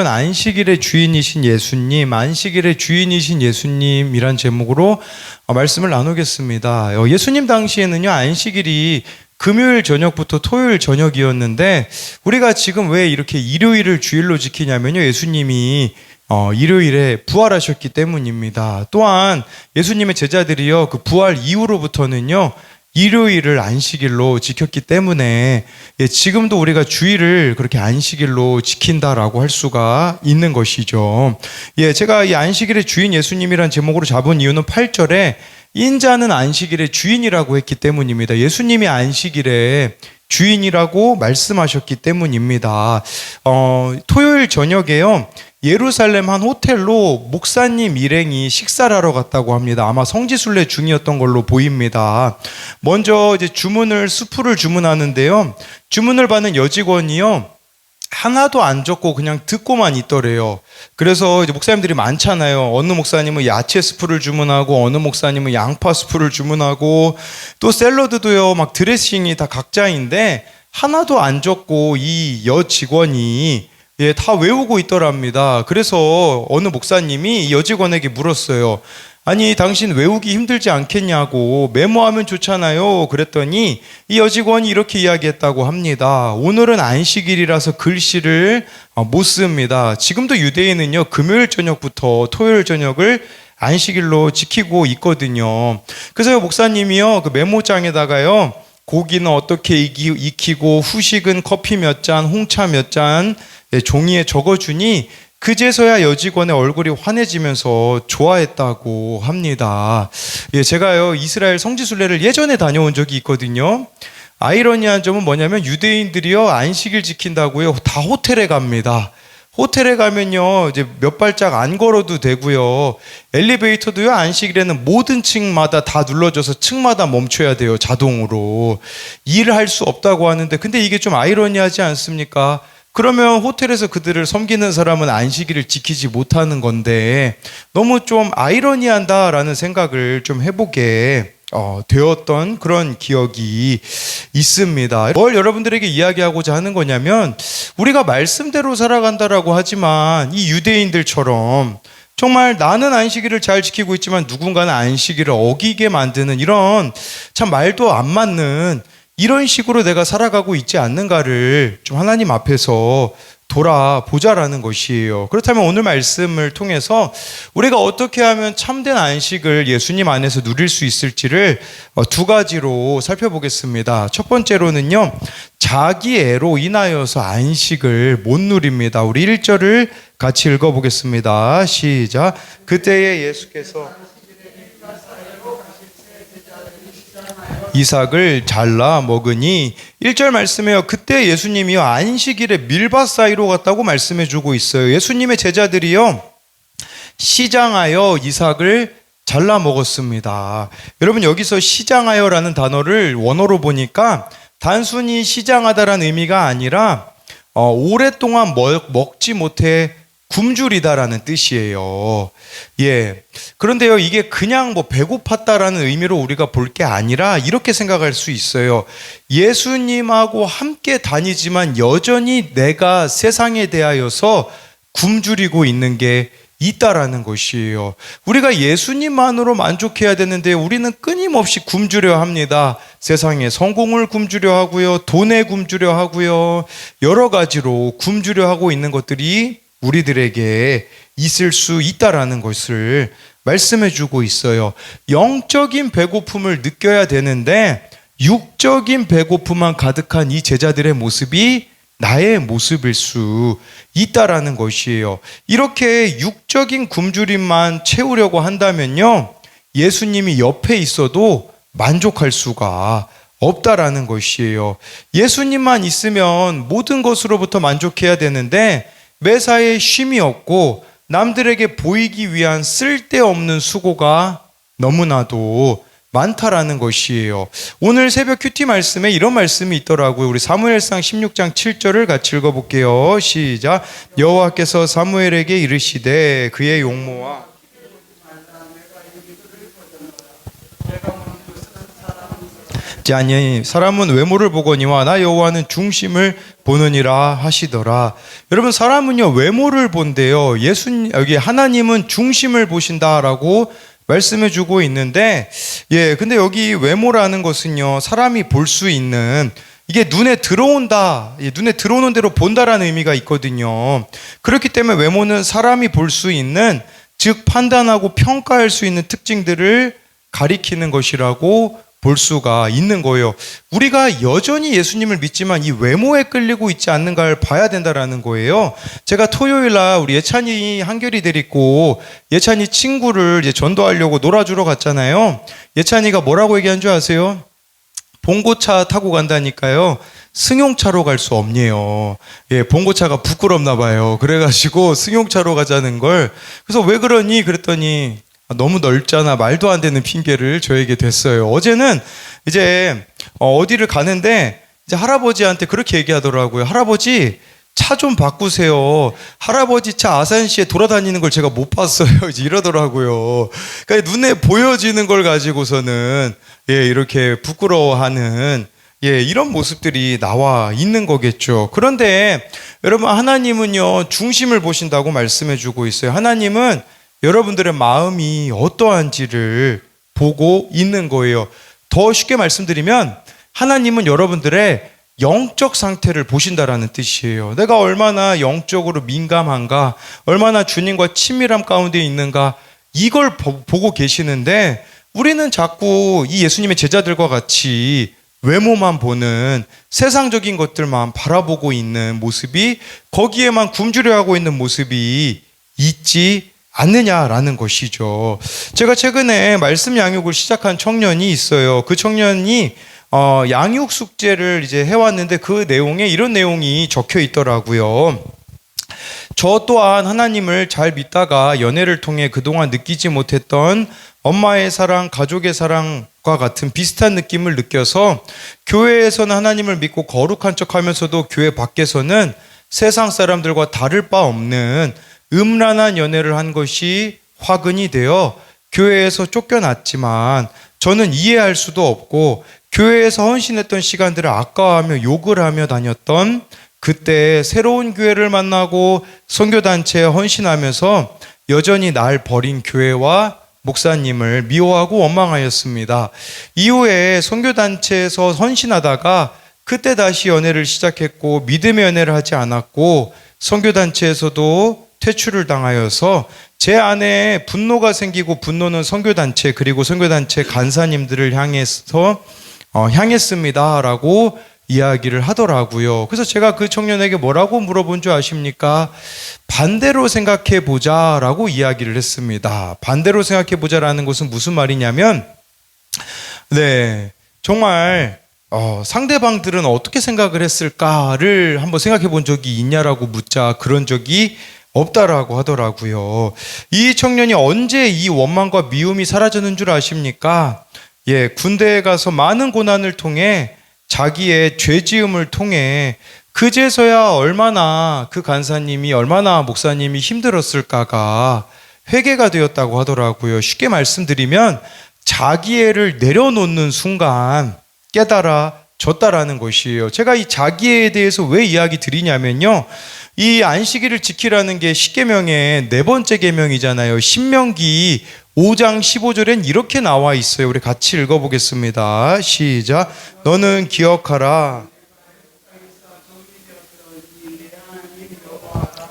안식일의 주인이신 예수님, 안식일의 주인이신 예수님이란 제목으로 말씀을 나누겠습니다. 예수님 당시에는요, 안식일이 금요일 저녁부터 토요일 저녁이었는데, 우리가 지금 왜 이렇게 일요일을 주일로 지키냐면요, 예수님이 일요일에 부활하셨기 때문입니다. 또한 예수님의 제자들이요, 그 부활 이후로부터는요, 일요일을 안식일로 지켰기 때문에 지금도 우리가 주일을 그렇게 안식일로 지킨다라고 할 수가 있는 것이죠. 제가 이 안식일의 주인 예수님이란 제목으로 잡은 이유는 8절에 인자는 안식일의 주인이라고 했기 때문입니다. 예수님이 안식일의 주인이라고 말씀하셨기 때문입니다. 토요일 저녁에요, 예루살렘 한 호텔로 목사님 일행이 식사를 하러 갔다고 합니다. 아마 성지순례 중이었던 걸로 보입니다. 먼저 이제 수프를 주문하는데요, 주문을 받는 여직원이요, 하나도 안 적고 그냥 듣고만 있더래요. 그래서 이제 목사님들이 많잖아요. 어느 목사님은 야채 스프를 주문하고, 어느 목사님은 양파 스프를 주문하고, 또 샐러드도요, 막 드레싱이 다 각자인데 하나도 안 적고 이 여직원이 다 외우고 있더랍니다. 그래서 어느 목사님이 이 여직원에게 물었어요. 아니, 당신 외우기 힘들지 않겠냐고, 메모하면 좋잖아요. 그랬더니 이 여직원이 이렇게 이야기했다고 합니다. 오늘은 안식일이라서 글씨를 못 씁니다. 지금도 유대인은요, 금요일 저녁부터 토요일 저녁을 안식일로 지키고 있거든요. 그래서 목사님이요, 그 메모장에다가요, 고기는 어떻게 익히고, 후식은 커피 몇 잔, 홍차 몇 잔, 종이에 적어주니 그제서야 여직원의 얼굴이 환해지면서 좋아했다고 합니다. 제가요, 이스라엘 성지순례를 예전에 다녀온 적이 있거든요. 아이러니한 점은 뭐냐면, 유대인들이요, 안식일 지킨다고요, 다 호텔에 갑니다. 호텔에 가면요, 이제 몇 발짝 안 걸어도 되고요, 엘리베이터도요, 안식일에는 모든 층마다 다 눌러줘서 층마다 멈춰야 돼요, 자동으로. 일을 할 수 없다고 하는데, 근데 이게 좀 아이러니하지 않습니까? 그러면 호텔에서 그들을 섬기는 사람은 안식일을 지키지 못하는 건데, 너무 좀 아이러니한다라는 생각을 좀 해보게 되었던 그런 기억이 있습니다. 뭘 여러분들에게 이야기하고자 하는 거냐면, 우리가 말씀대로 살아간다라고 하지만 이 유대인들처럼 정말 나는 안식일을 잘 지키고 있지만 누군가는 안식일을 어기게 만드는 이런 참 말도 안 맞는 이런 식으로 내가 살아가고 있지 않는가를 좀 하나님 앞에서 돌아보자라는 것이에요. 그렇다면 오늘 말씀을 통해서 우리가 어떻게 하면 참된 안식을 예수님 안에서 누릴 수 있을지를 두 가지로 살펴보겠습니다. 첫 번째로는요, 자기 애로 인하여서 안식을 못 누립니다. 우리 1절을 같이 읽어보겠습니다. 시작. 그때에 예수께서 이삭을 잘라 먹으니, 1절 말씀에요, 그때 예수님이요, 안식일에 밀밭 사이로 갔다고 말씀해 주고 있어요. 예수님의 제자들이요, 시장하여 이삭을 잘라 먹었습니다. 여러분, 여기서 시장하여라는 단어를 원어로 보니까 단순히 시장하다라는 의미가 아니라 오랫동안 먹지 못해 굶주리다라는 뜻이에요. 그런데요, 이게 그냥 배고팠다라는 의미로 우리가 볼 게 아니라 이렇게 생각할 수 있어요. 예수님하고 함께 다니지만 여전히 내가 세상에 대하여서 굶주리고 있는 게 있다라는 것이에요. 우리가 예수님만으로 만족해야 되는데 우리는 끊임없이 굶주려 합니다. 세상에 성공을 굶주려 하고요, 돈에 굶주려 하고요, 여러 가지로 굶주려 하고 있는 것들이 우리들에게 있을 수 있다라는 것을 말씀해 주고 있어요. 영적인 배고픔을 느껴야 되는데 육적인 배고픔만 가득한 이 제자들의 모습이 나의 모습일 수 있다라는 것이에요. 이렇게 육적인 굶주림만 채우려고 한다면요, 예수님이 옆에 있어도 만족할 수가 없다라는 것이에요. 예수님만 있으면 모든 것으로부터 만족해야 되는데 매사에 쉼이 없고 남들에게 보이기 위한 쓸데없는 수고가 너무나도 많다라는 것이에요. 오늘 새벽 큐티 말씀에 이런 말씀이 있더라고요. 우리 사무엘상 16장 7절을 같이 읽어볼게요. 시작. 여호와께서 사무엘에게 이르시되 그의 용모와 아니 사람은 외모를 보거니와 나 여호와는 중심을 보느니라 하시더라. 여러분, 사람은요 외모를 본대요. 여기 하나님은 중심을 보신다라고 말씀해 주고 있는데, 근데 여기 외모라는 것은요 사람이 볼 수 있는, 이게 눈에 들어온다, 눈에 들어오는 대로 본다라는 의미가 있거든요. 그렇기 때문에 외모는 사람이 볼 수 있는, 즉 판단하고 평가할 수 있는 특징들을 가리키는 것이라고 볼 수가 있는 거예요. 우리가 여전히 예수님을 믿지만 이 외모에 끌리고 있지 않는가를 봐야 된다라는 거예요. 제가 토요일 날 우리 예찬이 한결이 데리고 예찬이 친구를 이제 전도하려고 놀아주러 갔잖아요. 예찬이가 뭐라고 얘기한 줄 아세요? 봉고차 타고 간다니까요. 승용차로 갈 수 없네요. 봉고차가 부끄럽나 봐요. 그래가지고 승용차로 가자는 걸. 그래서 왜 그러니? 그랬더니 너무 넓잖아. 말도 안 되는 핑계를 저에게 댔어요. 어제는 이제 어디를 가는데 이제 할아버지한테 그렇게 얘기하더라고요. 할아버지, 차 좀 바꾸세요. 할아버지 차 아산시에 돌아다니는 걸 제가 못 봤어요. 이제 이러더라고요. 그러니까 눈에 보여지는 걸 가지고서는 이렇게 부끄러워하는 이런 모습들이 나와 있는 거겠죠. 그런데 여러분, 하나님은요 중심을 보신다고 말씀해 주고 있어요. 하나님은 여러분들의 마음이 어떠한지를 보고 있는 거예요. 더 쉽게 말씀드리면 하나님은 여러분들의 영적 상태를 보신다라는 뜻이에요. 내가 얼마나 영적으로 민감한가, 얼마나 주님과 친밀함 가운데 있는가, 이걸 보고 계시는데, 우리는 자꾸 이 예수님의 제자들과 같이 외모만 보는, 세상적인 것들만 바라보고 있는 모습이, 거기에만 굶주려 하고 있는 모습이 있지 않느냐라는 것이죠. 제가 최근에 말씀 양육을 시작한 청년이 있어요. 그 청년이 양육 숙제를 이제 해왔는데 그 내용에 이런 내용이 적혀 있더라고요. 저 또한 하나님을 잘 믿다가 연애를 통해 그동안 느끼지 못했던 엄마의 사랑, 가족의 사랑과 같은 비슷한 느낌을 느껴서 교회에서는 하나님을 믿고 거룩한 척하면서도 교회 밖에서는 세상 사람들과 다를 바 없는 음란한 연애를 한 것이 화근이 되어 교회에서 쫓겨났지만 저는 이해할 수도 없고, 교회에서 헌신했던 시간들을 아까워하며 욕을 하며 다녔던 그때 새로운 교회를 만나고 선교단체에 헌신하면서 여전히 날 버린 교회와 목사님을 미워하고 원망하였습니다. 이후에 선교단체에서 헌신하다가 그때 다시 연애를 시작했고 믿음의 연애를 하지 않았고 선교단체에서도 퇴출을 당하여서 제 안에 분노가 생기고, 분노는 선교단체 그리고 선교단체 간사님들을 향했습니다 라고 이야기를 하더라고요. 그래서 제가 그 청년에게 뭐라고 물어본 줄 아십니까? 반대로 생각해 보자 라고 이야기를 했습니다. 반대로 생각해 보자라는 것은 무슨 말이냐면, 정말 상대방들은 어떻게 생각을 했을까를 한번 생각해 본 적이 있냐라고 묻자 그런 적이 없다라고 하더라고요. 이 청년이 언제 이 원망과 미움이 사라졌는 줄 아십니까? 군대에 가서 많은 고난을 통해 자기의 죄지음을 통해 그제서야 얼마나 그 간사님이, 얼마나 목사님이 힘들었을까가 회개가 되었다고 하더라고요. 쉽게 말씀드리면 자기애를 내려놓는 순간 깨달아졌다라는 것이에요. 제가 이 자기애에 대해서 왜 이야기 드리냐면요, 이 안식일을 지키라는 게 십계명의 네 번째 계명이잖아요. 신명기 5장 15절엔 이렇게 나와 있어요. 우리 같이 읽어보겠습니다. 시작. 너는 기억하라.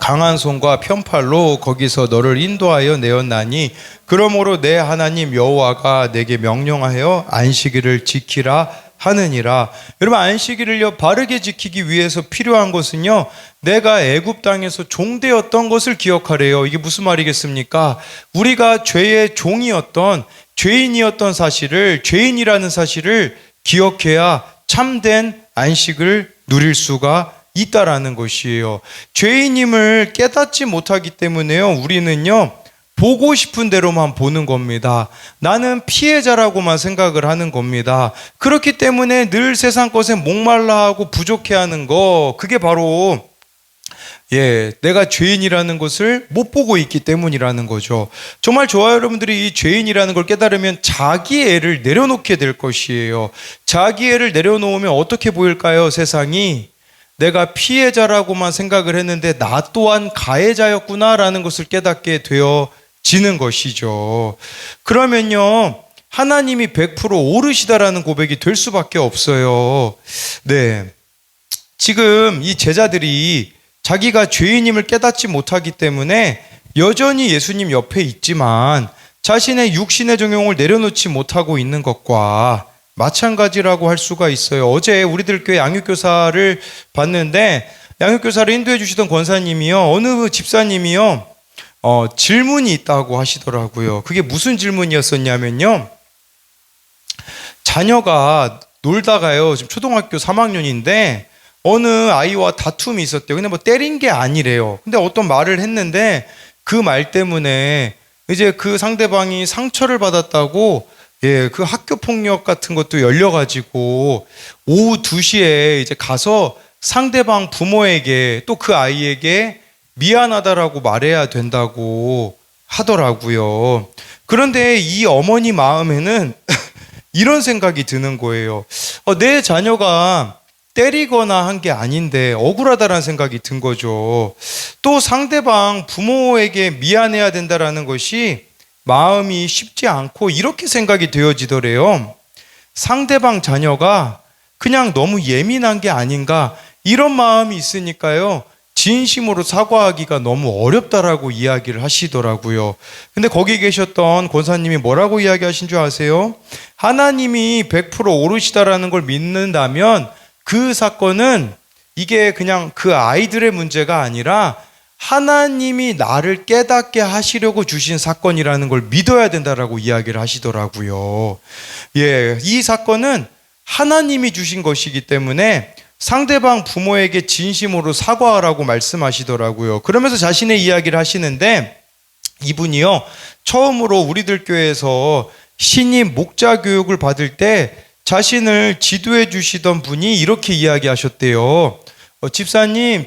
강한 손과 편팔로 거기서 너를 인도하여 내었나니 그러므로 내 하나님 여호와가 내게 명령하여 안식일을 지키라 하느니라. 여러분, 안식일을요 바르게 지키기 위해서 필요한 것은요, 내가 애굽 땅에서 종되었던 것을 기억하래요. 이게 무슨 말이겠습니까? 우리가 죄의 종이었던, 죄인이었던 사실을, 죄인이라는 사실을 기억해야 참된 안식을 누릴 수가 있다라는 것이에요. 죄인임을 깨닫지 못하기 때문에요, 우리는요 보고 싶은 대로만 보는 겁니다. 나는 피해자라고만 생각을 하는 겁니다. 그렇기 때문에 늘 세상 것에 목말라하고 부족해하는 거, 그게 바로 예, 내가 죄인이라는 것을 못 보고 있기 때문이라는 거죠. 정말 좋아요. 여러분들이 이 죄인이라는 걸 깨달으면 자기 애를 내려놓게 될 것이에요. 자기 애를 내려놓으면 어떻게 보일까요? 세상이 내가 피해자라고만 생각을 했는데 나 또한 가해자였구나라는 것을 깨닫게 되어지는 것이죠. 그러면요, 하나님이 100% 옳으시다라는 고백이 될 수밖에 없어요. 네. 지금 이 제자들이 자기가 죄인임을 깨닫지 못하기 때문에 여전히 예수님 옆에 있지만 자신의 육신의 정욕을 내려놓지 못하고 있는 것과 마찬가지라고 할 수가 있어요. 어제 우리들 교회 양육교사를 봤는데 양육교사를 인도해 주시던 권사님이요, 어느 집사님이요, 질문이 있다고 하시더라고요. 그게 무슨 질문이었었냐면요, 자녀가 놀다가요, 지금 초등학교 3학년인데 어느 아이와 다툼이 있었대요. 근데 뭐 때린 게 아니래요. 근데 어떤 말을 했는데 그 말 때문에 이제 그 상대방이 상처를 받았다고, 예, 그 학교 폭력 같은 것도 열려가지고 오후 2시에 이제 가서 상대방 부모에게 또 그 아이에게 미안하다라고 말해야 된다고 하더라고요. 그런데 이 어머니 마음에는 이런 생각이 드는 거예요. 내 자녀가 때리거나 한 게 아닌데 억울하다라는 생각이 든 거죠. 또 상대방 부모에게 미안해야 된다라는 것이 마음이 쉽지 않고 이렇게 생각이 되어지더래요. 상대방 자녀가 그냥 너무 예민한 게 아닌가, 이런 마음이 있으니까요, 진심으로 사과하기가 너무 어렵다라고 이야기를 하시더라고요. 근데 거기 계셨던 권사님이 뭐라고 이야기하신 줄 아세요? 하나님이 100% 옳으시다라는 걸 믿는다면 그 사건은 이게 그냥 그 아이들의 문제가 아니라 하나님이 나를 깨닫게 하시려고 주신 사건이라는 걸 믿어야 된다라고 이야기를 하시더라고요. 예, 이 사건은 하나님이 주신 것이기 때문에 상대방 부모에게 진심으로 사과하라고 말씀하시더라고요. 그러면서 자신의 이야기를 하시는데, 이분이요, 처음으로 우리들 교회에서 신임 목자 교육을 받을 때 자신을 지도해 주시던 분이 이렇게 이야기하셨대요.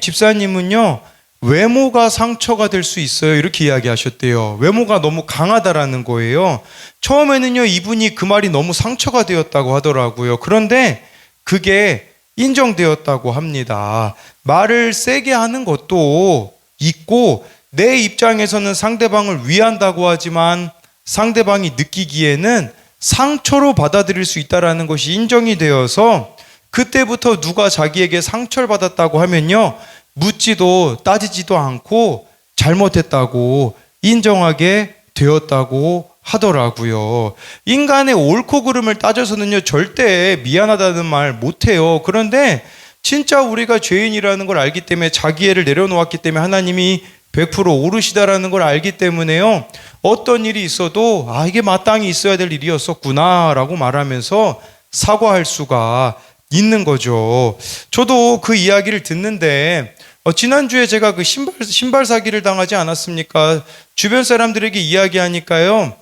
집사님은요, 외모가 상처가 될 수 있어요. 이렇게 이야기하셨대요. 외모가 너무 강하다라는 거예요. 처음에는요, 이분이 그 말이 너무 상처가 되었다고 하더라고요. 그런데 그게 인정되었다고 합니다. 말을 세게 하는 것도 있고, 내 입장에서는 상대방을 위한다고 하지만 상대방이 느끼기에는 상처로 받아들일 수 있다는 것이 인정이 되어서, 그때부터 누가 자기에게 상처를 받았다고 하면요, 묻지도 따지지도 않고 잘못했다고 인정하게 되었다고 하더라고요. 인간의 옳고 그름을 따져서는요, 절대 미안하다는 말 못해요. 그런데 진짜 우리가 죄인이라는 걸 알기 때문에, 자기 애를 내려놓았기 때문에 하나님이 100% 옳으시다라는 걸 알기 때문에요, 어떤 일이 있어도 이게 마땅히 있어야 될 일이었었구나 라고 말하면서 사과할 수가 있는 거죠. 저도 그 이야기를 듣는데 지난주에 제가 그 신발 사기를 당하지 않았습니까? 주변 사람들에게 이야기하니까요,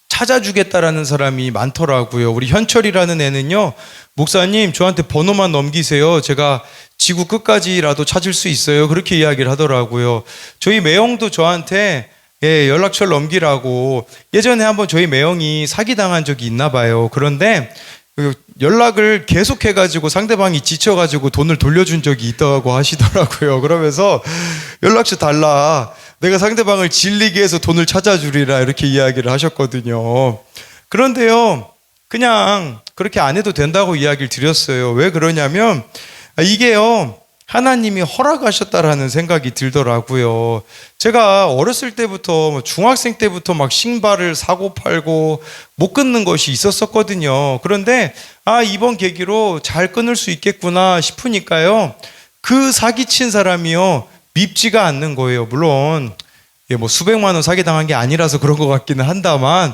찾아주겠다라는 사람이 많더라고요. 우리 현철이라는 애는요, 목사님 저한테 번호만 넘기세요, 제가 지구 끝까지라도 찾을 수 있어요, 그렇게 이야기를 하더라고요. 저희 매형도 저한테 연락처를 넘기라고, 예전에 한번 저희 매형이 사기당한 적이 있나 봐요. 그런데 연락을 계속해가지고 상대방이 지쳐가지고 돈을 돌려준 적이 있다고 하시더라고요. 그러면서 연락처 달라, 내가 상대방을 질리게 해서 돈을 찾아주리라, 이렇게 이야기를 하셨거든요. 그런데요, 그냥 그렇게 안 해도 된다고 이야기를 드렸어요. 왜 그러냐면 이게요, 하나님이 허락하셨다라는 생각이 들더라고요. 제가 어렸을 때부터, 중학생 때부터 막 신발을 사고 팔고 못 끊는 것이 있었거든요. 그런데 이번 계기로 잘 끊을 수 있겠구나 싶으니까요, 그 사기친 사람이요, 밉지가 않는 거예요. 물론 뭐 수백만 원 사기당한 게 아니라서 그런 것 같기는 한다만,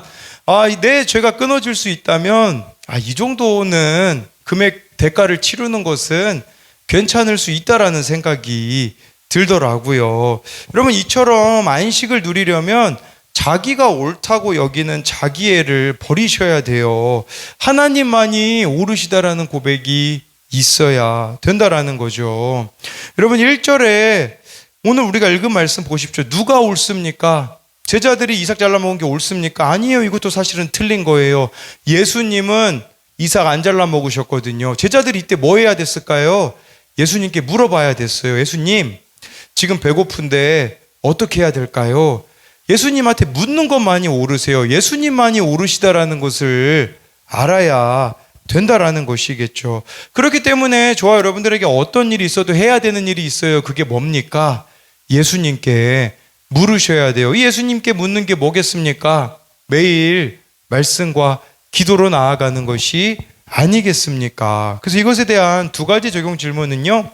내 죄가 끊어질 수 있다면 이 정도는 금액 대가를 치르는 것은 괜찮을 수 있다라는 생각이 들더라고요. 여러분, 이처럼 안식을 누리려면 자기가 옳다고 여기는 자기 애를 버리셔야 돼요. 하나님만이 옳으시다라는 고백이 있어야 된다라는 거죠. 여러분, 1절에 오늘 우리가 읽은 말씀 보십시오. 누가 옳습니까? 제자들이 이삭 잘라 먹은 게 옳습니까? 아니에요. 이것도 사실은 틀린 거예요. 예수님은 이삭 안 잘라 먹으셨거든요. 제자들이 이때 뭐 해야 됐을까요? 예수님께 물어봐야 됐어요. 예수님, 지금 배고픈데 어떻게 해야 될까요? 예수님한테 묻는 것만이 옳으세요. 예수님만이 옳으시다라는 것을 알아야 된다라는 것이겠죠. 그렇기 때문에 저와 여러분들에게 어떤 일이 있어도 해야 되는 일이 있어요. 그게 뭡니까? 예수님께 물으셔야 돼요. 이 예수님께 묻는 게 뭐겠습니까? 매일 말씀과 기도로 나아가는 것이 아니겠습니까? 그래서 이것에 대한 두 가지 적용 질문은요,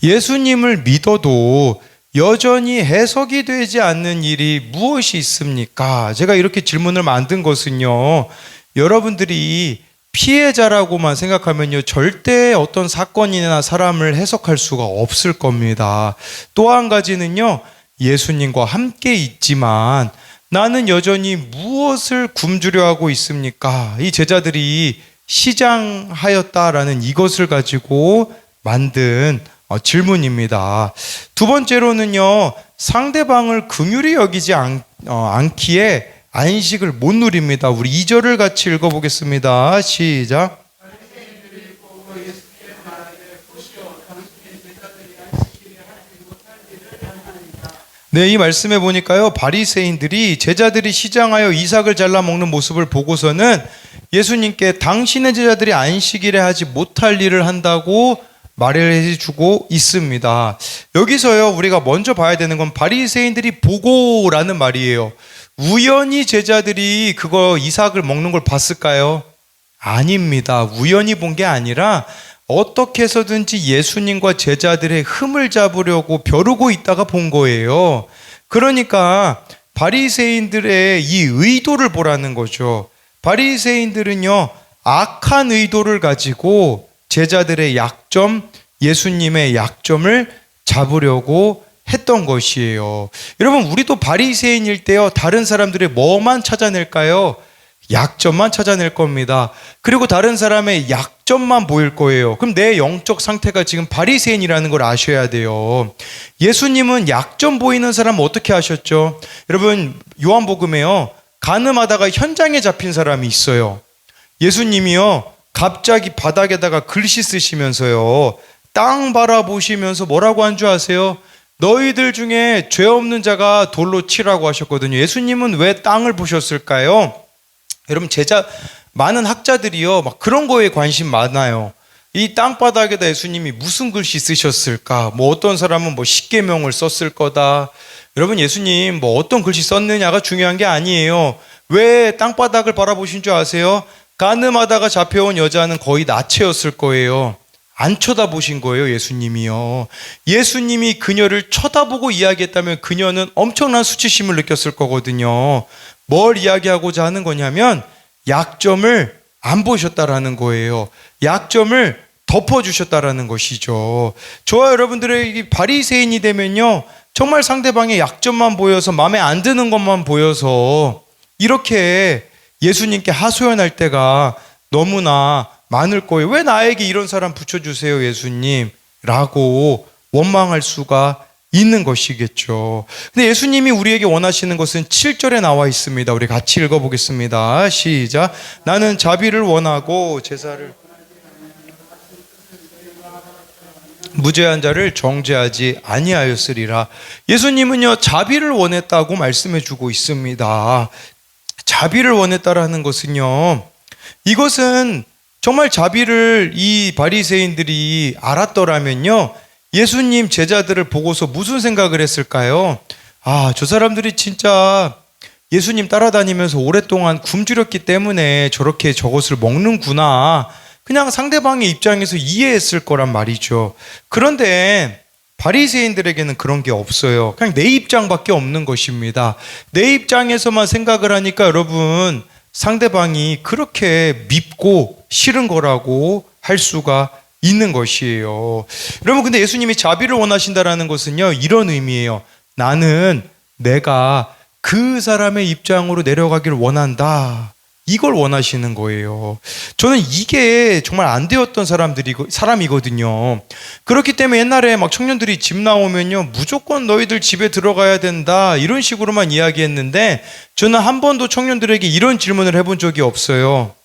예수님을 믿어도 여전히 해석이 되지 않는 일이 무엇이 있습니까? 제가 이렇게 질문을 만든 것은요, 여러분들이 피해자라고만 생각하면요, 절대 어떤 사건이나 사람을 해석할 수가 없을 겁니다. 또 한 가지는요, 예수님과 함께 있지만 나는 여전히 무엇을 굶주려 하고 있습니까? 이 제자들이 시장하였다라는 이것을 가지고 만든 질문입니다. 두 번째로는요, 상대방을 긍휼히 여기지 않기에 안식을 못 누립니다. 우리 2절을 같이 읽어보겠습니다. 시작. 네, 이 말씀에 보니까요, 바리새인들이 제자들이 시장하여 이삭을 잘라 먹는 모습을 보고서는 예수님께 당신의 제자들이 안식일에 하지 못할 일을 한다고 말을 해주고 있습니다. 여기서요, 우리가 먼저 봐야 되는 건 바리새인들이 보고라는 말이에요. 우연히 제자들이 그거 이삭을 먹는 걸 봤을까요? 아닙니다. 우연히 본 게 아니라 어떻게 해서든지 예수님과 제자들의 흠을 잡으려고 벼르고 있다가 본 거예요. 그러니까 바리새인들의 이 의도를 보라는 거죠. 바리새인들은요, 악한 의도를 가지고 제자들의 약점, 예수님의 약점을 잡으려고 했던 것이에요. 여러분, 우리도 바리새인일 때요, 다른 사람들의 뭐만 찾아낼까요? 약점만 찾아낼 겁니다. 그리고 다른 사람의 약점만 보일 거예요. 그럼 내 영적 상태가 지금 바리새인이라는 걸 아셔야 돼요. 예수님은 약점 보이는 사람은 어떻게 하셨죠? 여러분, 요한복음에요, 간음하다가 현장에 잡힌 사람이 있어요. 예수님이요, 갑자기 바닥에다가 글씨 쓰시면서요, 땅 바라보시면서 뭐라고 한 줄 아세요? 너희들 중에 죄 없는 자가 돌로 치라고 하셨거든요. 예수님은 왜 땅을 보셨을까요? 여러분, 많은 학자들이요, 막 그런 거에 관심 많아요. 이 땅바닥에다 예수님이 무슨 글씨 쓰셨을까? 뭐 어떤 사람은 뭐 십계명을 썼을 거다. 여러분, 예수님 뭐 어떤 글씨 썼느냐가 중요한 게 아니에요. 왜 땅바닥을 바라보신 줄 아세요? 간음하다가 잡혀온 여자는 거의 나체였을 거예요. 안 쳐다보신 거예요, 예수님이요. 예수님이 그녀를 쳐다보고 이야기했다면 그녀는 엄청난 수치심을 느꼈을 거거든요. 뭘 이야기하고자 하는 거냐면 약점을 안 보셨다라는 거예요. 약점을 덮어주셨다라는 것이죠. 저와 여러분들의 바리새인이 되면요, 정말 상대방의 약점만 보여서 마음에 안 드는 것만 보여서 이렇게 예수님께 하소연할 때가 너무나 많을 거예요. 왜 나에게 이런 사람 붙여주세요, 예수님? 라고 원망할 수가 있는 것이겠죠. 근데 예수님이 우리에게 원하시는 것은 7절에 나와 있습니다. 우리 같이 읽어보겠습니다. 시작. 나는 자비를 원하고 제사를 무죄한 자를 정죄하지 아니하였으리라. 예수님은요, 자비를 원했다고 말씀해 주고 있습니다. 자비를 원했다라는 것은요, 이것은 정말 자비를 이 바리새인들이 알았더라면요, 예수님 제자들을 보고서 무슨 생각을 했을까요? 아, 저 사람들이 진짜 예수님 따라다니면서 오랫동안 굶주렸기 때문에 저렇게 저것을 먹는구나. 그냥 상대방의 입장에서 이해했을 거란 말이죠. 그런데 바리새인들에게는 그런 게 없어요. 그냥 내 입장밖에 없는 것입니다. 내 입장에서만 생각을 하니까 여러분, 상대방이 그렇게 밉고 싫은 거라고 할 수가 있는 것이에요. 여러분, 근데 예수님이 자비를 원하신다라는 것은요, 이런 의미예요. 나는 내가 그 사람의 입장으로 내려가기를 원한다. 이걸 원하시는 거예요. 저는 이게 정말 안 되었던 사람이거든요. 그렇기 때문에 옛날에 막 청년들이 집 나오면요, 무조건 너희들 집에 들어가야 된다, 이런 식으로만 이야기했는데, 저는 한 번도 청년들에게 이런 질문을 해본 적이 없어요.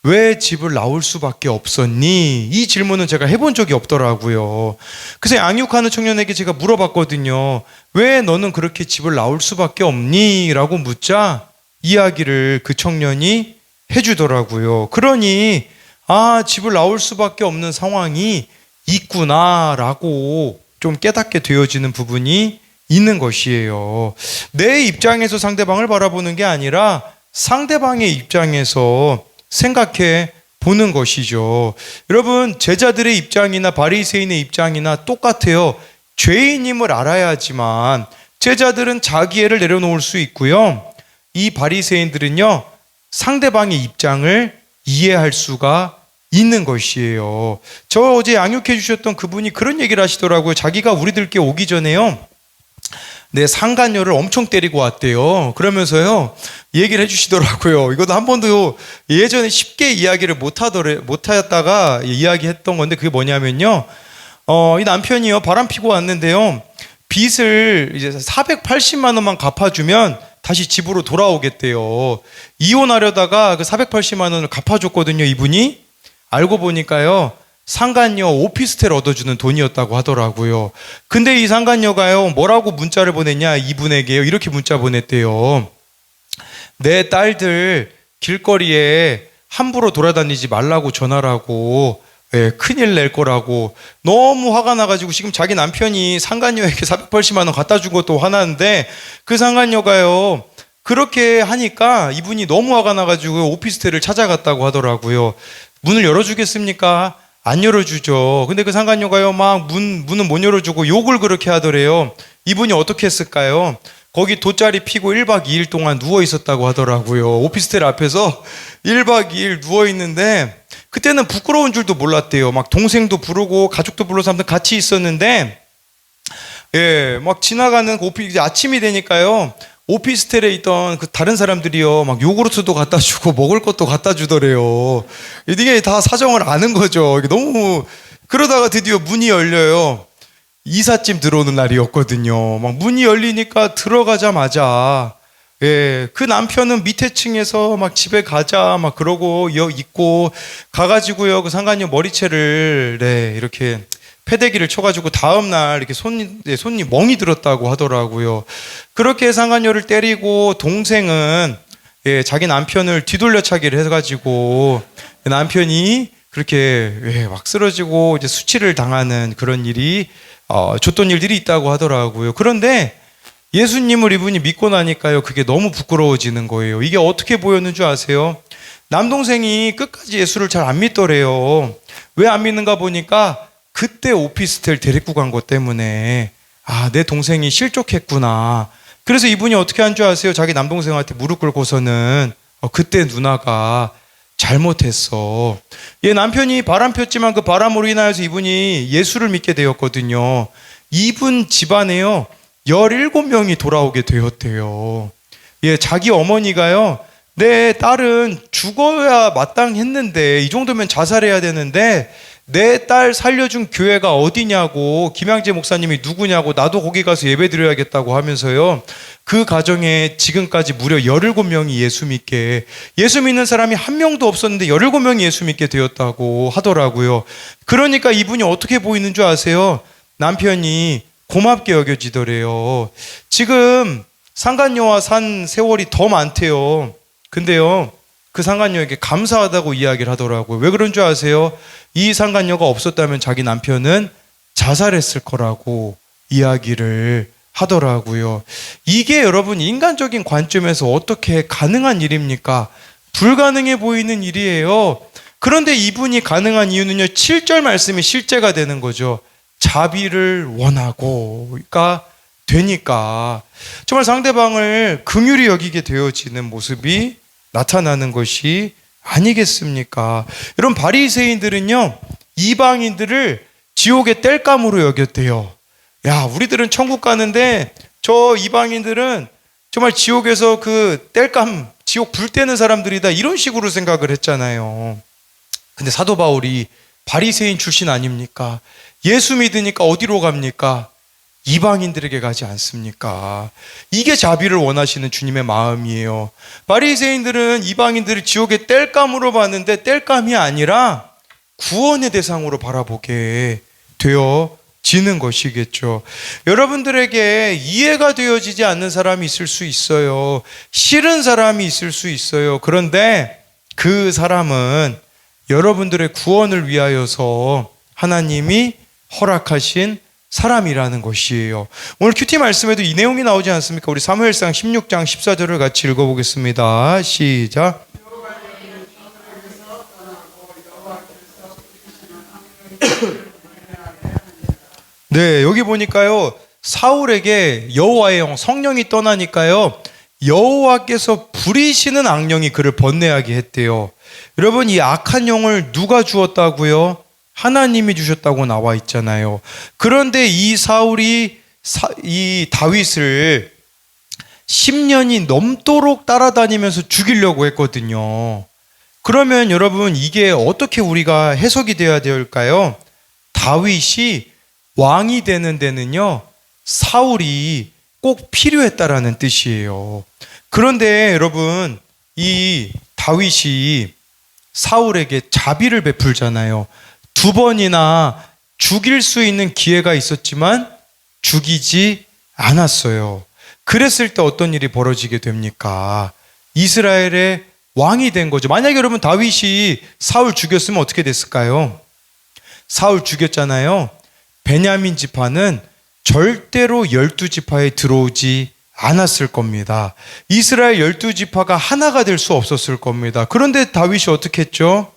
왜 집을 나올 수밖에 없었니? 이 질문은 제가 해본 적이 없더라고요. 그래서 양육하는 청년에게 제가 물어봤거든요. 왜 너는 그렇게 집을 나올 수밖에 없니? 라고 묻자 이야기를 그 청년이 해주더라고요. 그러니 집을 나올 수밖에 없는 상황이 있구나라고 좀 깨닫게 되어지는 부분이 있는 것이에요. 내 입장에서 상대방을 바라보는 게 아니라 상대방의 입장에서 생각해 보는 것이죠. 여러분, 제자들의 입장이나 바리새인의 입장이나 똑같아요. 죄인임을 알아야지만 제자들은 자기 애를 내려놓을 수 있고요. 이 바리새인들은요, 상대방의 입장을 이해할 수가 있는 것이에요. 저 어제 양육해 주셨던 그분이 그런 얘기를 하시더라고요. 자기가 우리들께 오기 전에요, 내 상간녀를 엄청 때리고 왔대요. 그러면서요, 얘기를 해주시더라고요. 이것도 한 번도 예전에 쉽게 이야기를 못하다가 이야기했던 건데, 그게 뭐냐면요, 이 남편이요, 바람 피고 왔는데요, 빚을 이제 480만 원만 갚아주면 다시 집으로 돌아오겠대요. 이혼하려다가 그 480만 원을 갚아줬거든요, 이분이. 알고 보니까요, 상간녀 오피스텔 얻어주는 돈이었다고 하더라고요. 근데 이 상간녀가요, 뭐라고 문자를 보냈냐, 이분에게요, 이렇게 문자 보냈대요. 내 딸들 길거리에 함부로 돌아다니지 말라고 전하라고, 큰일 낼 거라고. 너무 화가 나가지고 지금 자기 남편이 상간녀에게 480만 원 갖다 준 것도 화나는데, 그 상간녀가요, 그렇게 하니까 이분이 너무 화가 나가지고 오피스텔을 찾아갔다고 하더라고요. 문을 열어주겠습니까? 안 열어주죠. 근데 그 상간녀가요, 막 문은 못 열어주고 욕을 그렇게 하더래요. 이분이 어떻게 했을까요? 거기 돗자리 피고 1박 2일 동안 누워 있었다고 하더라고요. 오피스텔 앞에서 1박 2일 누워 있는데, 그때는 부끄러운 줄도 몰랐대요. 막 동생도 부르고 가족도 불러서 아무튼 같이 있었는데, 막 지나가는 이제 아침이 되니까요, 오피스텔에 있던 그 다른 사람들이요, 막 요구르트도 갖다 주고 먹을 것도 갖다 주더래요. 이게 다 사정을 아는 거죠. 이게 너무. 그러다가 드디어 문이 열려요. 이삿짐 들어오는 날이었거든요. 막 문이 열리니까 들어가자마자, 그 남편은 밑에 층에서 막 집에 가자 막 그러고 있고, 가가지고요, 그 상간녀 머리채를 이렇게 패대기를 쳐가지고 다음날 이렇게 손이 멍이 들었다고 하더라고요. 그렇게 상간녀를 때리고, 동생은 자기 남편을 뒤돌려차기를 해가지고 남편이 그렇게 막 쓰러지고 이제 수치를 당하는 그런 일이, 줬던 일들이 있다고 하더라고요. 그런데 예수님을 이분이 믿고 나니까요, 그게 너무 부끄러워지는 거예요. 이게 어떻게 보였는 줄 아세요? 남동생이 끝까지 예수를 잘 안 믿더래요. 왜 안 믿는가 보니까 그때 오피스텔 데리고 간 것 때문에, 내 동생이 실족했구나. 그래서 이분이 어떻게 한 줄 아세요? 자기 남동생한테 무릎 꿇고서는, 그때 누나가 잘못했어. 남편이 바람 폈지만 그 바람으로 인하여서 이분이 예수를 믿게 되었거든요. 이분 집안에요, 17명이 돌아오게 되었대요. 자기 어머니가요, 내 딸은 죽어야 마땅했는데, 이 정도면 자살해야 되는데 내 딸 살려준 교회가 어디냐고, 김양재 목사님이 누구냐고, 나도 거기 가서 예배 드려야겠다고 하면서요, 그 가정에 지금까지 무려 17명이 예수 믿는 사람이 한 명도 없었는데 17명이 예수 믿게 되었다고 하더라고요. 그러니까 이분이 어떻게 보이는 줄 아세요? 남편이 고맙게 여겨지더래요. 지금 상간녀와 산 세월이 더 많대요. 근데요, 그 상간녀에게 감사하다고 이야기를 하더라고요. 왜 그런 줄 아세요? 이 상간녀가 없었다면 자기 남편은 자살했을 거라고 이야기를 하더라고요. 이게 여러분, 인간적인 관점에서 어떻게 가능한 일입니까? 불가능해 보이는 일이에요. 그런데 이분이 가능한 이유는요, 7절 말씀이 실제가 되는 거죠. 자비를 원하고가 되니까 정말 상대방을 긍휼히 여기게 되어지는 모습이 나타나는 것이 아니겠습니까? 여러분, 바리새인들은요, 이방인들을 지옥의 땔감으로 여겼대요. 야, 우리들은 천국 가는데 저 이방인들은 정말 지옥에서 그 땔감 지옥 불 때는 사람들이다 이런 식으로 생각을 했잖아요. 근데 사도 바울이 바리새인 출신 아닙니까? 예수 믿으니까 어디로 갑니까? 이방인들에게 가지 않습니까? 이게 자비를 원하시는 주님의 마음이에요. 바리새인들은 이방인들을 지옥의 땔감으로 봤는데 땔감이 아니라 구원의 대상으로 바라보게 되어지는 것이겠죠. 여러분들에게 이해가 되어지지 않는 사람이 있을 수 있어요. 싫은 사람이 있을 수 있어요. 그런데 그 사람은 여러분들의 구원을 위하여서 하나님이 허락하신 사람이라는 것이에요. 오늘 큐티 말씀에도 이 내용이 나오지 않습니까? 우리 사무엘상 16장 14절을 같이 읽어보겠습니다. 시작. 네, 여기 보니까요, 사울에게 여호와의 영 성령이 떠나니까요, 여호와께서 부리시는 악령이 그를 번뇌하게 했대요. 여러분, 이 악한 영을 누가 주었다고요? 하나님이 주셨다고 나와 있잖아요. 그런데 이 사울이 이 다윗을 10년이 넘도록 따라다니면서 죽이려고 했거든요. 그러면 여러분, 이게 어떻게 우리가 해석이 되어야 될까요? 다윗이 왕이 되는 데는요, 사울이 꼭 필요했다라는 뜻이에요. 그런데 여러분, 이 다윗이 사울에게 자비를 베풀잖아요. 2번이나 죽일 수 있는 기회가 있었지만 죽이지 않았어요. 그랬을 때 어떤 일이 벌어지게 됩니까? 이스라엘의 왕이 된 거죠. 만약에 여러분 다윗이 사울 죽였으면 어떻게 됐을까요? 사울 죽였잖아요. 베냐민 지파는 절대로 12지파에 들어오지 않았을 겁니다. 이스라엘 12지파가 하나가 될 수 없었을 겁니다. 그런데 다윗이 어떻게 했죠?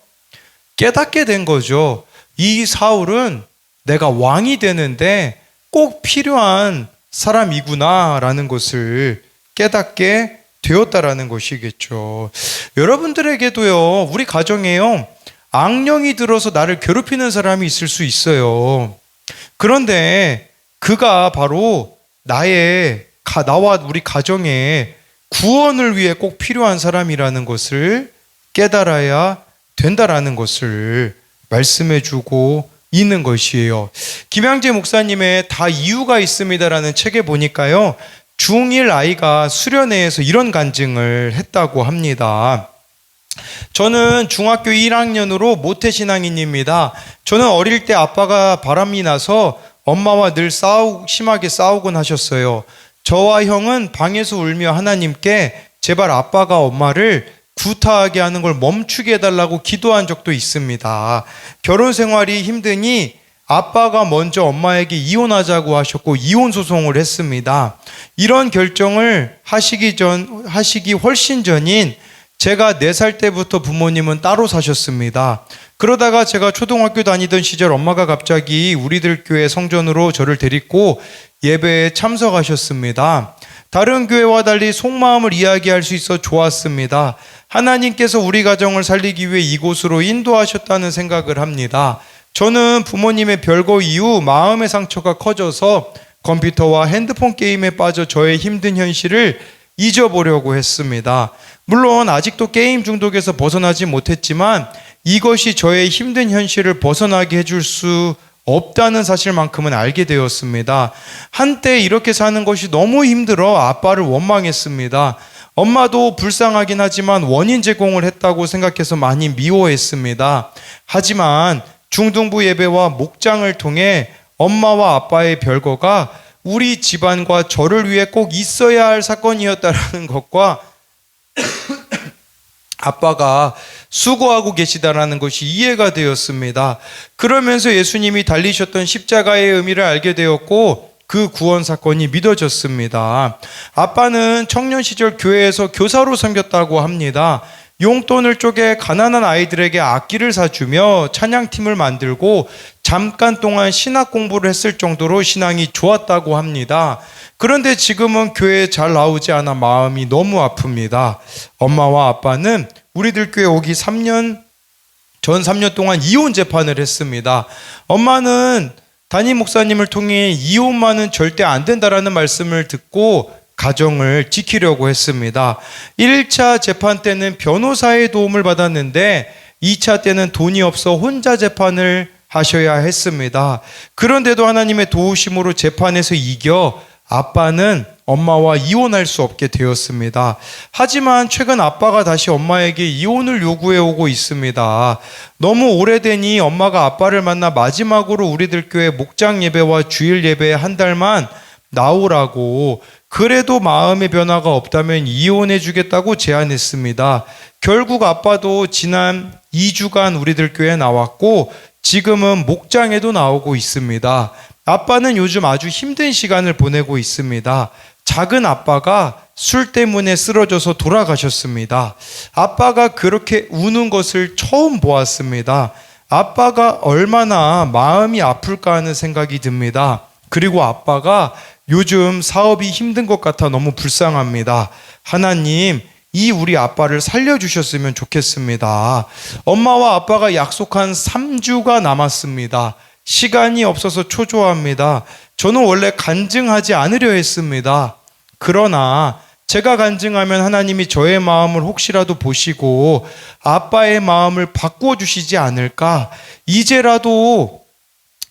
깨닫게 된 거죠. 이 사울은 내가 왕이 되는데 꼭 필요한 사람이구나라는 것을 깨닫게 되었다라는 것이겠죠. 여러분들에게도요, 우리 가정에요, 악령이 들어서 나를 괴롭히는 사람이 있을 수 있어요. 그런데 그가 바로 나와 우리 가정의 구원을 위해 꼭 필요한 사람이라는 것을 깨달아야 된다라는 것을 말씀해 주고 있는 것이에요. 김양재 목사님의 다 이유가 있습니다라는 책에 보니까요, 중1 아이가 수련회에서 이런 간증을 했다고 합니다. 저는 중학교 1학년으로 모태신앙인입니다. 저는 어릴 때 아빠가 바람이 나서 엄마와 늘 심하게 싸우곤 하셨어요. 저와 형은 방에서 울며 하나님께 제발 아빠가 엄마를 구타하게 하는 걸 멈추게 해달라고 기도한 적도 있습니다. 결혼 생활이 힘드니 아빠가 먼저 엄마에게 이혼하자고 하셨고 이혼 소송을 했습니다. 이런 결정을 하시기 훨씬 전인 제가 4살 때부터 부모님은 따로 사셨습니다. 그러다가 제가 초등학교 다니던 시절 엄마가 갑자기 우리들 교회 성전으로 저를 데리고 예배에 참석하셨습니다. 다른 교회와 달리 속마음을 이야기할 수 있어 좋았습니다. 하나님께서 우리 가정을 살리기 위해 이곳으로 인도하셨다는 생각을 합니다. 저는 부모님의 별거 이후 마음의 상처가 커져서 컴퓨터와 핸드폰 게임에 빠져 저의 힘든 현실을 잊어보려고 했습니다. 물론 아직도 게임 중독에서 벗어나지 못했지만 이것이 저의 힘든 현실을 벗어나게 해줄 수 없다는 사실만큼은 알게 되었습니다. 한때 이렇게 사는 것이 너무 힘들어 아빠를 원망했습니다. 엄마도 불쌍하긴 하지만 원인 제공을 했다고 생각해서 많이 미워했습니다. 하지만 중등부 예배와 목장을 통해 엄마와 아빠의 별거가 우리 집안과 저를 위해 꼭 있어야 할 사건이었다라는 것과 아빠가 수고하고 계시다라는 것이 이해가 되었습니다. 그러면서 예수님이 달리셨던 십자가의 의미를 알게 되었고 그 구원 사건이 믿어졌습니다. 아빠는 청년 시절 교회에서 교사로 섬겼다고 합니다. 용돈을 쪼개 가난한 아이들에게 악기를 사주며 찬양팀을 만들고 잠깐 동안 신학 공부를 했을 정도로 신앙이 좋았다고 합니다. 그런데 지금은 교회에 잘 나오지 않아 마음이 너무 아픕니다. 엄마와 아빠는 우리들 교회 오기 3년 동안 이혼 재판을 했습니다. 엄마는 담임 목사님을 통해 이혼만은 절대 안 된다라는 말씀을 듣고 가정을 지키려고 했습니다. 1차 재판 때는 변호사의 도움을 받았는데 2차 때는 돈이 없어 혼자 재판을 하셔야 했습니다. 그런데도 하나님의 도우심으로 재판에서 이겨 아빠는 엄마와 이혼할 수 없게 되었습니다. 하지만 최근 아빠가 다시 엄마에게 이혼을 요구해 오고 있습니다. 너무 오래되니 엄마가 아빠를 만나 마지막으로 우리들 교회 목장 예배와 주일 예배에 한 달만 나오라고, 그래도 마음의 변화가 없다면 이혼해 주겠다고 제안했습니다. 결국 아빠도 지난 2주간 우리들 교회에 나왔고 지금은 목장에도 나오고 있습니다. 아빠는 요즘 아주 힘든 시간을 보내고 있습니다. 작은 아빠가 술 때문에 쓰러져서 돌아가셨습니다. 아빠가 그렇게 우는 것을 처음 보았습니다. 아빠가 얼마나 마음이 아플까 하는 생각이 듭니다. 그리고 아빠가 요즘 사업이 힘든 것 같아 너무 불쌍합니다. 하나님, 이 우리 아빠를 살려주셨으면 좋겠습니다. 엄마와 아빠가 약속한 3주가 남았습니다. 시간이 없어서 초조합니다. 저는 원래 간증하지 않으려 했습니다. 그러나 제가 간증하면 하나님이 저의 마음을 혹시라도 보시고 아빠의 마음을 바꾸어 주시지 않을까? 이제라도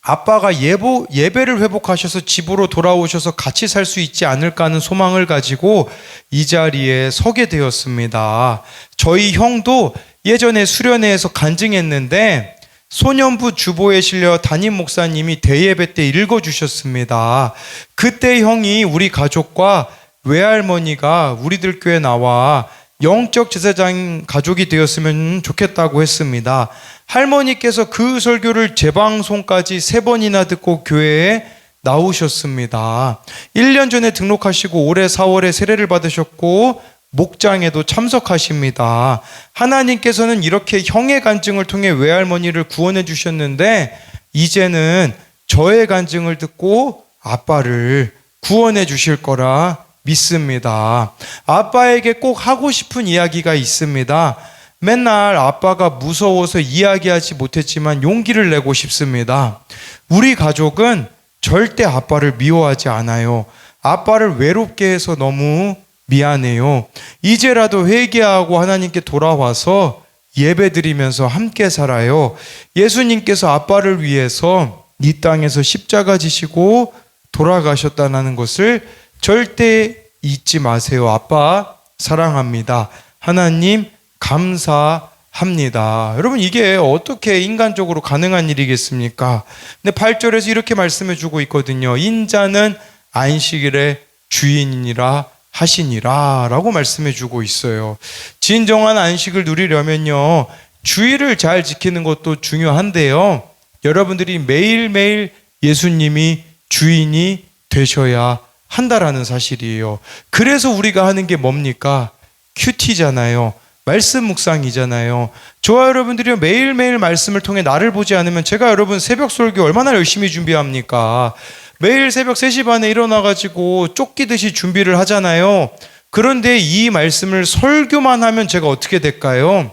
아빠가 예배를 회복하셔서 집으로 돌아오셔서 같이 살 수 있지 않을까 하는 소망을 가지고 이 자리에 서게 되었습니다. 저희 형도 예전에 수련회에서 간증했는데 소년부 주보에 실려 담임 목사님이 대예배 때 읽어주셨습니다. 그때 형이 우리 가족과 외할머니가 우리들 교회 나와 영적 제사장 가족이 되었으면 좋겠다고 했습니다. 할머니께서 그 설교를 재방송까지 3번이나 듣고 교회에 나오셨습니다. 1년 전에 등록하시고 올해 4월에 세례를 받으셨고 목장에도 참석하십니다. 하나님께서는 이렇게 형의 간증을 통해 외할머니를 구원해 주셨는데 이제는 저의 간증을 듣고 아빠를 구원해 주실 거라 믿습니다. 아빠에게 꼭 하고 싶은 이야기가 있습니다. 맨날 아빠가 무서워서 이야기하지 못했지만 용기를 내고 싶습니다. 우리 가족은 절대 아빠를 미워하지 않아요. 아빠를 외롭게 해서 너무 미안해요. 이제라도 회개하고 하나님께 돌아와서 예배드리면서 함께 살아요. 예수님께서 아빠를 위해서 이 땅에서 십자가 지시고 돌아가셨다는 것을 절대 잊지 마세요. 아빠 사랑합니다. 하나님 감사합니다. 여러분, 이게 어떻게 인간적으로 가능한 일이겠습니까? 근데 8절에서 이렇게 말씀해 주고 있거든요. 인자는 안식일의 주인이라 하시니라 라고 말씀해 주고 있어요. 진정한 안식을 누리려면요, 주일을 잘 지키는 것도 중요한데요, 여러분들이 매일매일 예수님이 주인이 되셔야 한다라는 사실이에요. 그래서 우리가 하는 게 뭡니까? 큐티잖아요. 말씀 묵상이잖아요. 저와 여러분들이 매일매일 말씀을 통해 나를 보지 않으면, 제가 여러분 새벽 설교 얼마나 열심히 준비합니까? 매일 새벽 3시 반에 일어나가지고 쫓기듯이 준비를 하잖아요. 그런데 이 말씀을 설교만 하면 제가 어떻게 될까요?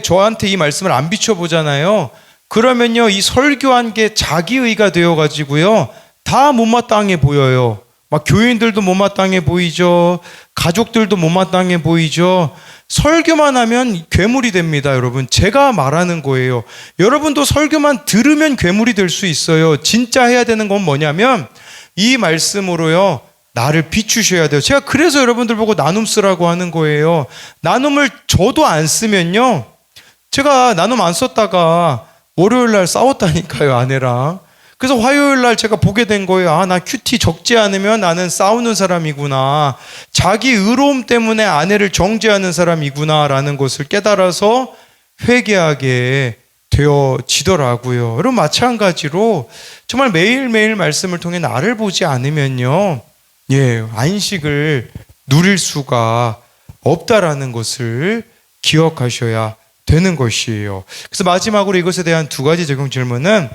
저한테 이 말씀을 안 비춰보잖아요. 그러면요, 이 설교한 게 자기의가 되어가지고요, 다 못마땅해 보여요. 막 교인들도 못마땅해 보이죠. 가족들도 못마땅해 보이죠. 설교만 하면 괴물이 됩니다, 여러분. 제가 말하는 거예요. 여러분도 설교만 들으면 괴물이 될 수 있어요. 진짜 해야 되는 건 뭐냐면 이 말씀으로요, 나를 비추셔야 돼요. 제가 그래서 여러분들 보고 나눔 쓰라고 하는 거예요. 나눔을 저도 안 쓰면요, 제가 나눔 안 썼다가 월요일 날 싸웠다니까요, 아내랑. 그래서 화요일 날 제가 보게 된 거예요. 아, 나 큐티 적지 않으면 나는 싸우는 사람이구나. 자기 의로움 때문에 아내를 정죄하는 사람이구나 라는 것을 깨달아서 회개하게 되어지더라고요. 여러분, 마찬가지로 정말 매일매일 말씀을 통해 나를 보지 않으면요, 안식을 누릴 수가 없다라는 것을 기억하셔야 되는 것이에요. 그래서 마지막으로 이것에 대한 2가지 적용 질문은,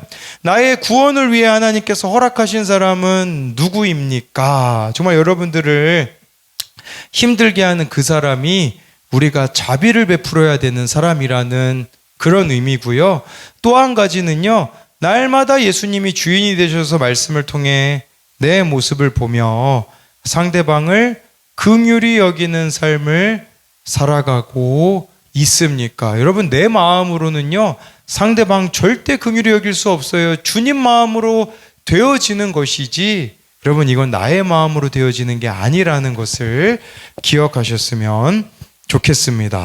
나의 구원을 위해 하나님께서 허락하신 사람은 누구입니까? 정말 여러분들을 힘들게 하는 그 사람이 우리가 자비를 베풀어야 되는 사람이라는 그런 의미고요. 또 한 가지는요, 날마다 예수님이 주인이 되셔서 말씀을 통해 내 모습을 보며 상대방을 긍휼히 여기는 삶을 살아가고 있습니까? 여러분, 내 마음으로는요, 상대방 절대 긍휼히 여길 수 없어요. 주님 마음으로 되어지는 것이지, 여러분, 이건 나의 마음으로 되어지는 게 아니라는 것을 기억하셨으면 좋겠습니다.